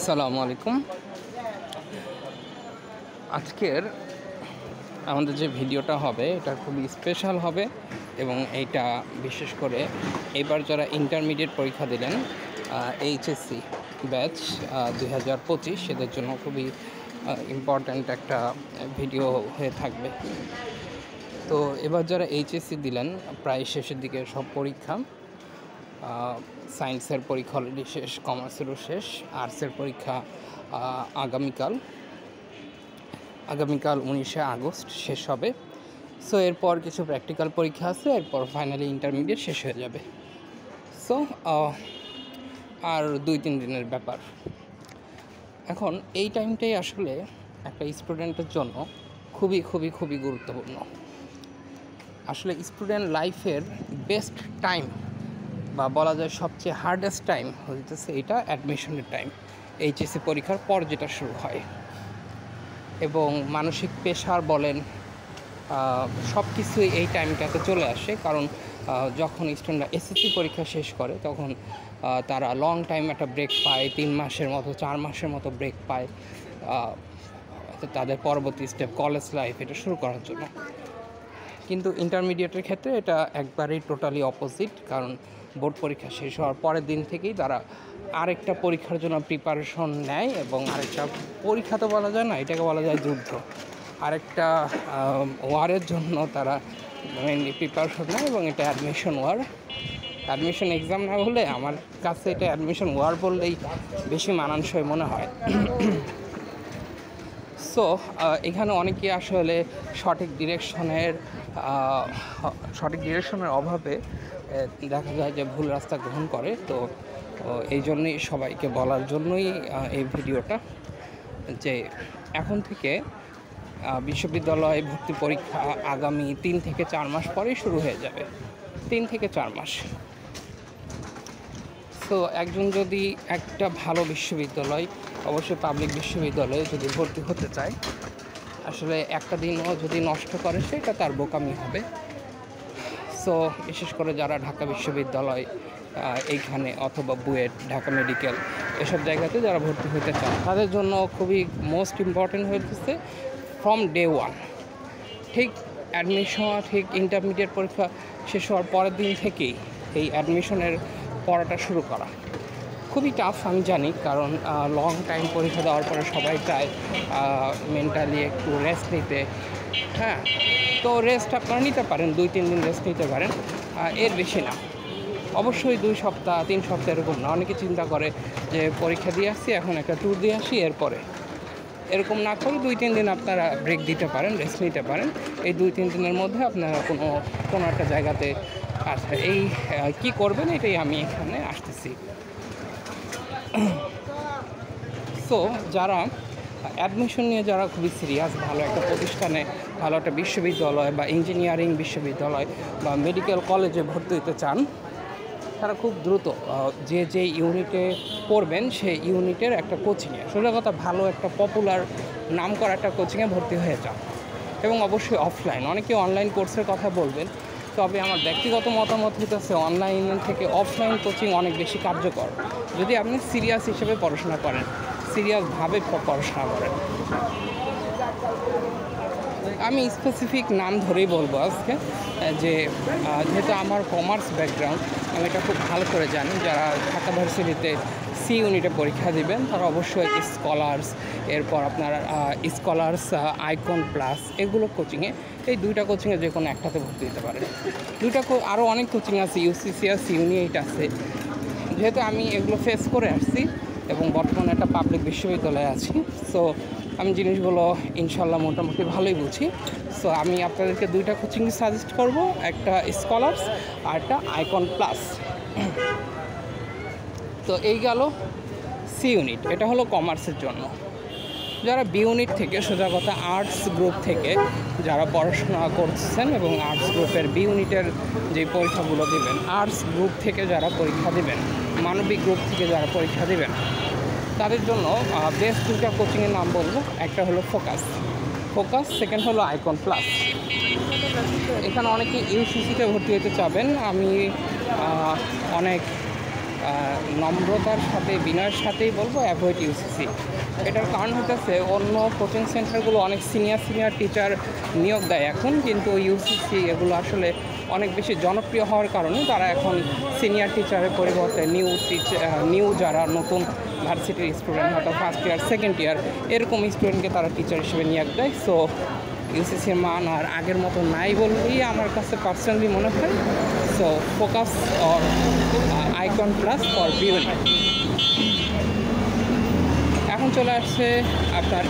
আসসালামু আলাইকুম। আজকের আমাদের যে ভিডিওটা হবে এটা খুবই স্পেশাল হবে এবং এইটা বিশেষ করে এবার যারা ইন্টারমিডিয়েট পরীক্ষা দিলেন এইচএসসি ব্যাচ 2025 সেদের জন্য খুবই ইম্পর্ট্যান্ট একটা ভিডিও হয়ে থাকবে। তো এবার যারা এইচএসসি দিলেন প্রায় শেষের দিকে সব পরীক্ষা, সায়েন্সের পরীক্ষা অলরেডি শেষ, কমার্সেরও শেষ, আর্টসের পরীক্ষা আগামীকাল 19শে আগস্ট শেষ হবে। সো এরপর কিছু প্র্যাকটিক্যাল পরীক্ষা আছে, এরপর ফাইনালি ইন্টারমিডিয়েট শেষ হয়ে যাবে। সো আর 2-3 দিনের ব্যাপার। এখন এই টাইমটাই আসলে একটা স্টুডেন্টের জন্য খুবই খুবই খুবই গুরুত্বপূর্ণ। আসলে স্টুডেন্ট লাইফের বেস্ট টাইম বা বলা যায় সবচেয়ে হার্ডেস্ট টাইম হইতেছে এটা অ্যাডমিশনের টাইম, এইচএসসি পরীক্ষার পর যেটা শুরু হয়। এবং মানসিক প্রেশার বলেন সব কিছুই এই টাইমটাতে চলে আসে, কারণ যখন স্টুডেন্টরা এসএসসি পরীক্ষা শেষ করে তখন তারা লং টাইম একটা ব্রেক পায়, 3 মাসের মতো 4 মাসের মতো ব্রেক পায় তাদের পরবর্তী স্টেপ কলেজ লাইফ এটা শুরু করার জন্য। কিন্তু ইন্টারমিডিয়েটের ক্ষেত্রে এটা একবারেই টোটালি অপোজিট, কারণ বোর্ড পরীক্ষা শেষ হওয়ার পরের দিন থেকেই তারা আরেকটা পরীক্ষার জন্য প্রিপারেশন নেয় এবং আরেকটা পরীক্ষা তো বলা যায় না, এটাকে বলা যায় যুদ্ধ, আরেকটা ওয়ারের জন্য তারা মেনলি প্রিপারেশন নেয় এবং এটা অ্যাডমিশন ওয়ার। অ্যাডমিশন এক্সাম না হলে আমার কাছে এটা অ্যাডমিশন ওয়ার বললেই বেশি মানানসই মনে হয়। সো এখানে অনেকেই আসলে সঠিক ডিরেকশনের অভাবে দেখা যায় যে ভুল রাস্তা গ্রহণ করে। তো এই জন্যই সবাইকে বলার জন্যই এই ভিডিওটা, যে এখন থেকে বিশ্ববিদ্যালয় ভর্তি পরীক্ষা আগামী 3 থেকে 4 মাস পরেই শুরু হয়ে যাবে, 3 থেকে 4 মাস। তো একজন যদি একটা ভালো বিশ্ববিদ্যালয়, অবশ্যই পাবলিক বিশ্ববিদ্যালয়ে যদি ভর্তি হতে চায়, আসলে একটা দিনও যদি নষ্ট করে সেটা তার বোকামি হবে। সো বিশেষ করে যারা ঢাকা বিশ্ববিদ্যালয় এইখানে অথবা বুয়েট, ঢাকা মেডিকেল এসব জায়গাতে যারা ভর্তি হতে চায় তাদের জন্য খুবই মোস্ট ইম্পর্টেন্ট হয়েছে ফ্রম ডে ওয়ান, ঠিক অ্যাডমিশন, ঠিক ইন্টারমিডিয়েট পরীক্ষা শেষ হওয়ার পরের দিন থেকেই এই অ্যাডমিশনের পড়াটা শুরু করা। খুবই টাফ আমি জানি, কারণ লং টাইম পরীক্ষা দেওয়ার পরে সবাই চায় মেন্টালি একটু রেস্ট নিতে। হ্যাঁ, তো রেস্ট আপনারা নিতে পারেন, 2-3 দিন রেস্ট নিতে পারেন, এর বেশি না। অবশ্যই 2 সপ্তাহ 3 সপ্তাহ এরকম না। অনেকে চিন্তা করে যে পরীক্ষা দিয়ে আসছি, এখন একটা ট্যুর দিয়ে আসি, এরপরে এরকম না করে 2-3 দিন আপনারা ব্রেক দিতে পারেন, রেস্ট নিতে পারেন। এই 2-3 দিনের মধ্যে আপনারা কোনো একটা জায়গাতে আচ্ছা এই কী করবেন এটাই আমি এখানে আসতেছি। সো যারা অ্যাডমিশন নিয়ে যারা খুবই সিরিয়াস, ভালো একটা প্রতিষ্ঠানে, ভালো একটা বিশ্ববিদ্যালয় বা ইঞ্জিনিয়ারিং বিশ্ববিদ্যালয় বা মেডিকেল কলেজে ভর্তি হতে চান, তারা খুব দ্রুত যে ইউনিটে পড়বেন সেই ইউনিটের একটা কোচিংয়ে, সোজা কথা ভালো একটা পপুলার নাম করা একটা কোচিংয়ে ভর্তি হয়ে যান। এবং অবশ্যই অফলাইন, অনেকে অনলাইন কোর্সের কথা বলবেন, তবে আমার ব্যক্তিগত মতামত হইতেছে অনলাইন থেকে অফলাইন কোচিং অনেক বেশি কার্যকর, যদি আপনি সিরিয়াস হিসেবে পড়াশোনা করেন, সিরিয়াসভাবে পড়াশোনা করেন। আমি স্পেসিফিক নাম ধরেই বলবো আজকে, যে যেহেতু আমার কমার্স ব্যাকগ্রাউন্ড, আমি এটা খুব ভালো করে জানি। যারা ঢাকা ভার্সিটিতে সি ইউনিটে পরীক্ষা দিবেন তারা অবশ্যই স্কলার্স, এরপর আপনার স্কলার্স, আইকন প্লাস এগুলো কোচিংয়ে, এই 2টা কোচিংয়ে যে কোনো একটাতে ভর্তি দিতে পারেন। আরও অনেক কোচিং আছে, ইউসিসিএস, ইউনিট আছে। যেহেতু আমি এগুলো ফেস করে আসছি এবং বর্তমানে একটা পাবলিক বিশ্ববিদ্যালয়ে আছি, সো আমি জিনিসগুলো ইনশাল্লাহ মোটামুটি ভালোই বুঝি। সো আমি আপনাদেরকে 2টা কোচিং সাজেস্ট করব, একটা স্কলার্স আর একটা আইকন প্লাস। তো এই গেল সি ইউনিট, এটা হলো কমার্সের জন্য। যারা বি ইউনিট থেকে, সোজা কথা আর্টস গ্রুপ থেকে যারা পড়াশোনা করছেন এবং আর্টস গ্রুপের বি ইউনিটের যে পরীক্ষাগুলো দেবেন, আর্টস গ্রুপ থেকে যারা পরীক্ষা দেবেন, মানবিক গ্রুপ থেকে যারা পরীক্ষা দেবেন, তাদের জন্য বেস্ট 2টা কোচিংয়ের নাম বলবো। একটা হলো ফোকাস, সেকেন্ড হলো আইকন প্লাস। এখানে অনেকে ইউসিসিতে ভর্তি হতে চাবেন, আমি অনেক নম্রতার সাথে বিনয়ের সাথেই বলবো অ্যাভয়েড ইউসিসি। এটার কারণ হতেছে অন্য কোচিং সেন্টারগুলো অনেক সিনিয়র টিচার নিয়োগ দেয় এখন, কিন্তু ইউসিসি এগুলো আসলে অনেক বেশি জনপ্রিয় হওয়ার কারণে তারা এখন সিনিয়র টিচারের পরিবর্তে নিউ যারা নতুন ভার্সিটির স্টুডেন্ট, হয়তো ফার্স্ট ইয়ার সেকেন্ড ইয়ার এরকম স্টুডেন্টকে তারা টিচার হিসেবে নিয়োগ দেয়। সো ইউসিসির মান আর আগের মতো নাই বললেই আমার কাছে পার্সোনালি মনে হয়। So focus or icon plus for B unit. এখন চলে আসছে আপনার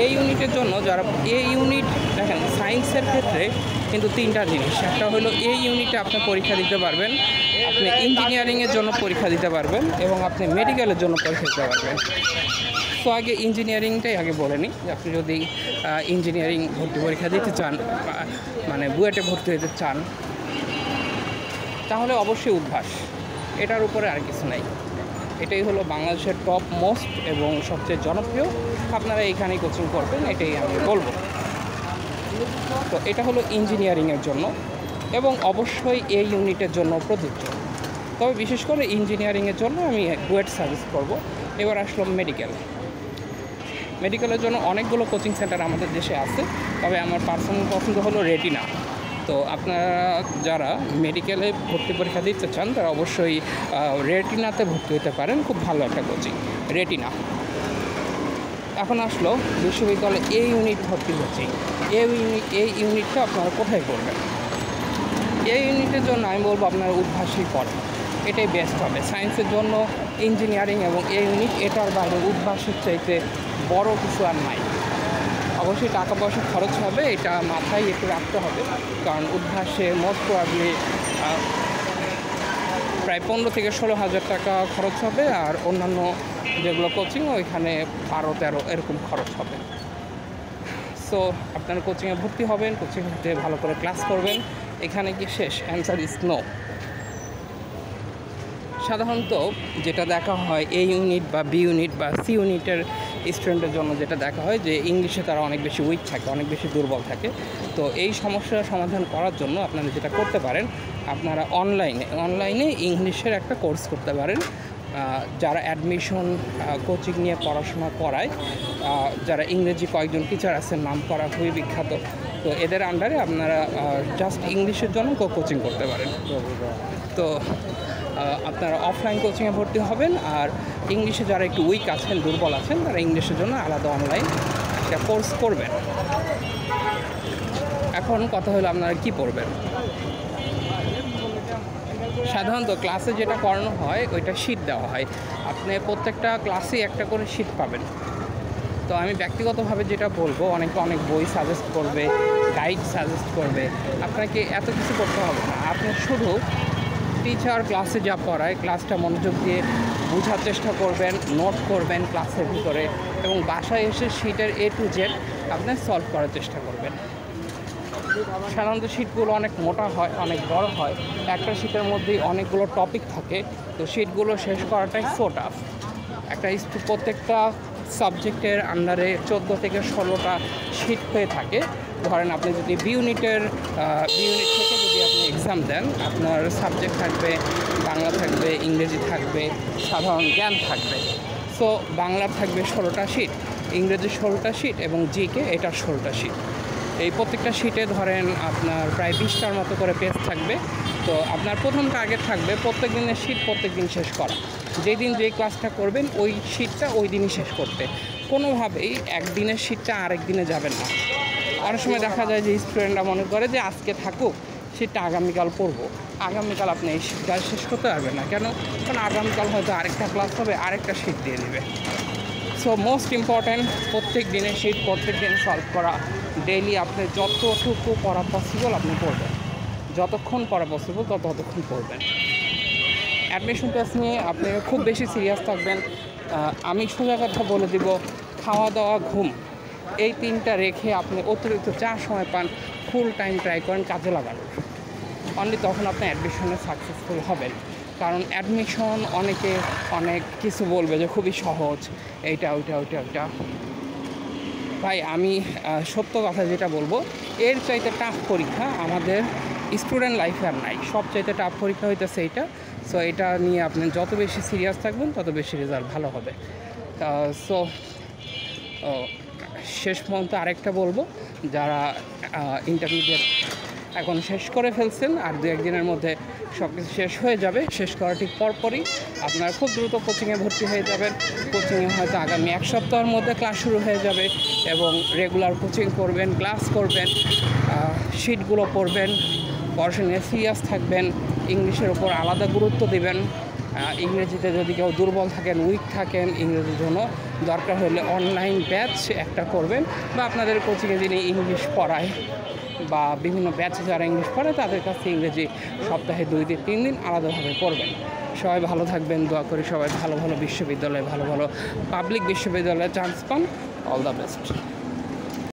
এই ইউনিটের জন্য যারা এই ইউনিট দেখেন, সায়েন্সের ক্ষেত্রে কিন্তু তিনটা জিনিস। একটা হলো এই ইউনিটে আপনি পরীক্ষা দিতে পারবেন, আপনি ইঞ্জিনিয়ারিংয়ের জন্য পরীক্ষা দিতে পারবেন এবং আপনি মেডিকেলের জন্য পরীক্ষা দিতে পারবেন। তো আগে ইঞ্জিনিয়ারিংটাই আগে বলে নিই যে আপনি যদি ইঞ্জিনিয়ারিং ভর্তি পরীক্ষা দিতে চান, মানে বুয়েটে ভর্তি হতে চান, তাহলে অবশ্যই উদ্ভাস, এটার উপরে আর কিছু নাই। এটাই হলো বাংলাদেশের টপ মোস্ট এবং সবচেয়ে জনপ্রিয়। আপনারা এইখানেই কোচিং করবেন, এটাই আমি বলবো। তো এটা হলো ইঞ্জিনিয়ারিংয়ের জন্য এবং অবশ্যই এই ইউনিটের জন্য প্রযোজ্য। তবে বিশেষ করে ইঞ্জিনিয়ারিংয়ের জন্য আমি বুয়েট সাজেস্ট করব। এবার আসলো মেডিকেলের জন্য অনেকগুলো কোচিং সেন্টার আমাদের দেশে আছে, তবে আমার পার্সোনাল পছন্দ হলো রেটিনা। তো আপনারা যারা মেডিকেলে ভর্তি পরীক্ষা দিতে চান তারা অবশ্যই রেটিনাতে ভর্তি হতে পারেন, খুব ভালো একটা কোচিং রেটিনা। এখন আসলো বিশ্ববিদ্যালয়ে এই ইউনিট ভর্তি কোচিং। এই ইউনিটটা আপনারা কোথায় করবেন? এই ইউনিটের জন্য আমি বলবো আপনারা উদ্ভাসই করেন, এটাই বেস্ট হবে। সায়েন্সের জন্য ইঞ্জিনিয়ারিং এবং এই ইউনিট, এটার বাইরে উদ্ভাসের চাইতে বড় কিছু আর নাই। অবশ্যই টাকা পয়সা খরচ হবে, এটা মাথায় একটু রাখতে হবে, কারণ উদ্ভাসে মোস্ট প্রবাবলি প্রায় 15 থেকে 16 হাজার টাকা খরচ হবে, আর অন্যান্য যেগুলো কোচিং ওইখানে 12-13 এরকম খরচ হবে। সো আপনারা কোচিংয়ে ভর্তি হবেন, কোচিংয়ে ভালো করে ক্লাস করবেন। এখানে কি শেষ? Answer is no. সাধারণত যেটা দেখা হয় এই ইউনিট বা বি ইউনিট বা সি ইউনিটের স্টুডেন্টের জন্য যেটা দেখা হয় যে ইংলিশে তারা অনেক বেশি উইক থাকে, অনেক বেশি দুর্বল থাকে। তো এই সমস্যার সমাধান করার জন্য আপনারা যেটা করতে পারেন, আপনারা অনলাইনে ইংলিশের একটা কোর্স করতে পারেন। যারা অ্যাডমিশন কোচিং নিয়ে পড়াশোনা করায়, যারা ইংরেজি কয়েকজন টিচার আছেন নাম করা, খুবই বিখ্যাত, তো এদের আন্ডারে আপনারা জাস্ট ইংলিশের জন্য কোচিং করতে পারেন। তো আপনারা অফলাইন কোচিংয়ে ভর্তি হবেন, আর ইংলিশে যারা একটু উইক আছেন, দুর্বল আছেন, তারা ইংলিশের জন্য আলাদা অনলাইন একটা কোর্স করবেন। এখন কথা হলো আপনারা কি পড়বেন। সাধারণত ক্লাসে যেটা করানো হয় ওইটা শিট দেওয়া হয়, আপনি প্রত্যেকটা ক্লাসেই একটা করে শিট পাবেন। তো আমি ব্যক্তিগতভাবে যেটা বলবো, অনেকে অনেক বই সাজেস্ট করবে, গাইড সাজেস্ট করবে, আপনাকে এত কিছু করতে হবে না। আপনি শুধু টিচার ক্লাসে যা পড়ায় ক্লাসটা মনোযোগ দিয়ে বোঝার চেষ্টা করবেন, নোট করবেন ক্লাসের ভিতরে, এবং বাসায় এসে শিটের A to Z আপনি সলভ করার চেষ্টা করবেন। সাধারণত শিটগুলো অনেক মোটা হয়, অনেক বড় হয়, একটা শিটের মধ্যেই অনেকগুলো টপিক থাকে, তো শিটগুলো শেষ করাটাই সো টাফ। প্রত্যেকটা সাবজেক্টের আন্ডারে 14 থেকে 16টা শিট হয়ে থাকে। ধরেন আপনি যদি বি ইউনিট থেকে যদি আপনি এক্সাম দেন, আপনার সাবজেক্ট থাকবে বাংলা, থাকবে ইংরেজি, থাকবে সাধারণ জ্ঞান থাকবে। সো বাংলার থাকবে 16টা শিট, ইংরেজি 16টা শিট এবং জিকে এটা 16টা শিট। এই প্রত্যেকটা শিটে ধরেন আপনার প্রায় 20টার মতো করে পেজ থাকবে। তো আপনার প্রথম টার্গেট থাকবে প্রত্যেক দিনের শিট প্রত্যেক দিন শেষ করা। যেই দিন যেই ক্লাসটা করবেন ওই শিটটা ওই দিনই শেষ করতে, কোনোভাবেই একদিনের শিটটা আরেক দিনে যাবেন না। অনেক সময় দেখা যায় যে স্টুডেন্টরা মনে করে যে আজকে থাকুক, শিটটা আগামীকাল পড়বো। আগামীকাল আপনি এই শিটটা শেষ করতে পারবেন না। কেন? কারণ আগামীকাল হয়তো আরেকটা ক্লাস হবে, আরেকটা শিট দিয়ে দেবে। সো মোস্ট ইম্পর্ট্যান্ট প্রত্যেক দিনের শিট প্রত্যেক দিন সলভ করা। ডেইলি আপনি যতটুকু পড়া পসিবল আপনি পড়বেন, যতক্ষণ পড়া পসিবল ততক্ষণ পড়বেন। অ্যাডমিশন টেস্ট নিয়ে আপনি খুব বেশি সিরিয়াস থাকবেন। আমি সোজা কথা বলে দিব, খাওয়া দাওয়া ঘুম এই তিনটা রেখে আপনি অতিরিক্ত যা সময় পান ফুল টাইম ট্রাই করেন কাজে লাগানোর। অনলি তখন আপনি অ্যাডমিশনে সাকসেসফুল হবেন। কারণ অ্যাডমিশন অনেকে অনেক কিছু বলবে যে খুবই সহজ, এইটা ওইটা। ভাই আমি সত্য কথা যেটা বলবো, এর চাইতে টাফ পরীক্ষা আমাদের স্টুডেন্ট লাইফে আর নাই। সবচাইতে টাফ পরীক্ষা হইতেছে এইটা। সো এটা নিয়ে আপনি যত বেশি সিরিয়াস থাকবেন তত বেশি রেজাল্ট ভালো হবে। সো শেষ পর্যন্ত আরেকটা বলবো, যারা ইন্টারমিডিয়েট এখন শেষ করে ফেলছেন আর 2-1 দিনের মধ্যে সব কিছু শেষ হয়ে যাবে, শেষ করার ঠিক পরপরই আপনারা খুব দ্রুত কোচিংয়ে ভর্তি হয়ে যাবেন। কোচিংয়ে হয়তো আগামী 1 সপ্তাহের মধ্যে ক্লাস শুরু হয়ে যাবে এবং রেগুলার কোচিং করবেন, ক্লাস করবেন, শিটগুলো পড়বেন, পড়াশোনায় সিরিয়াস থাকবেন, ইংলিশের ওপর আলাদা গুরুত্ব দিবেন। ইংরেজিতে যদি কেউ দুর্বল থাকেন, উইক থাকেন, ইংরেজির জন্য দরকার হলে অনলাইন ব্যাচ একটা করবেন, বা আপনাদের কোচিংয়ে যিনি ইংলিশ পড়ায় বা বিভিন্ন ব্যাচে যারা ইংলিশ পড়ে তাদের কাছে ইংরেজি সপ্তাহে 2 দিন 3 দিন আলাদাভাবে পড়বেন। সবাই ভালো থাকবেন, দোয়া করি সবাই ভালো ভালো বিশ্ববিদ্যালয়ে, ভালো ভালো পাবলিক বিশ্ববিদ্যালয়ে চান্স পান। All the best.